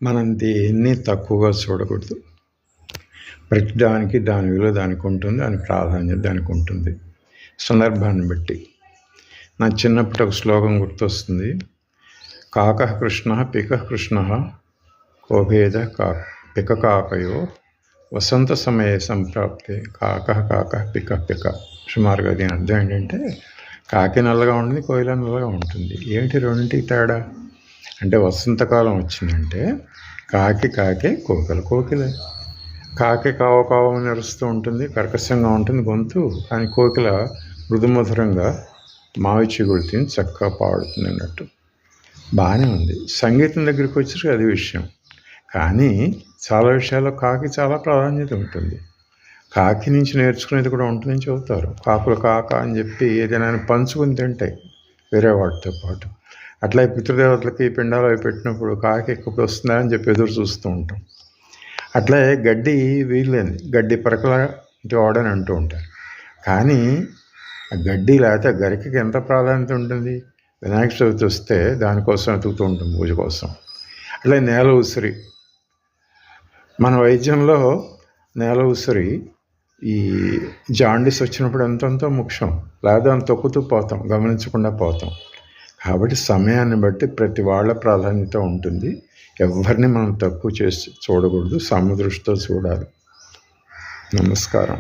మనం దేన్ని తక్కువగా చూడకూడదు. ప్రతిదానికి దాని విలువ దానికి ఉంటుంది, దాని ప్రాధాన్యత దానికి ఉంటుంది సందర్భాన్ని బట్టి. నా చిన్నప్పుడు ఒక శ్లోకం గుర్తొస్తుంది. కాకః కృష్ణః పికః కృష్ణః కోభేద పికకాకయో వసంత సమయే సంప్రాప్తే కాకః కాకః పికః పిక. సుమారుగా దీని అర్థం ఏంటంటే, కాకి నల్లగా ఉంటుంది, కోయిల నల్లగా ఉంటుంది. ఏంటి రెండింటికి తేడా అంటే, వసంతకాలం వచ్చిందంటే కాకి కాకే, కోకిల కోకిలే. కాకి కావ కావమని అరుస్తూ ఉంటుంది, కర్కశంగా ఉంటుంది గొంతు. కానీ కోకిల మృదుమధురంగా మావి చిగురు తిని చక్కగా పాడుతుంది అన్నట్టు. బాగానే ఉంది. సంగీతం దగ్గరికి వచ్చేసరికి అది విషయం. కానీ చాలా విషయాల్లో కాకి చాలా ప్రాధాన్యత ఉంటుంది. కాకి నుంచి నేర్చుకునేది కూడా ఉంటుందని చెబుతారు. కాకులు కాక అని చెప్పి ఏదైనా పంచుకుని తింటాయి వేరే వాటితో పాటు. అట్లా పితృదేవతలకి పిండాలు అవి పెట్టినప్పుడు కాకి ఎప్పుడు వస్తుందా అని చెప్పి ఎదురు చూస్తూ ఉంటాం. అట్లే గడ్డి వీళ్ళని గడ్డి పరకల వాడని అంటూ ఉంటారు. కానీ ఆ గడ్డి లేకపోతే గరికకి ఎంత ప్రాధాన్యత ఉంటుంది? వినాయక చవితి వస్తే దానికోసం వెతుకుతూ ఉంటాం, పూజ కోసం. అట్లే నేల ఉసిరి, మన వైద్యంలో నేల ఉసిరి ఈ జాండీస్ వచ్చినప్పుడు ఎంతో ముఖ్యం. లేదా అని తొక్కుతూ పోతాం, గమనించకుండా పోతాం. కాబట్టి సమయాన్ని బట్టి ప్రతి వాళ్ళ ప్రాధాన్యత ఉంటుంది. ఎవరిని మనం తక్కువ చేసి చూడకూడదు, సమదృష్టితో చూడాలి. నమస్కారం.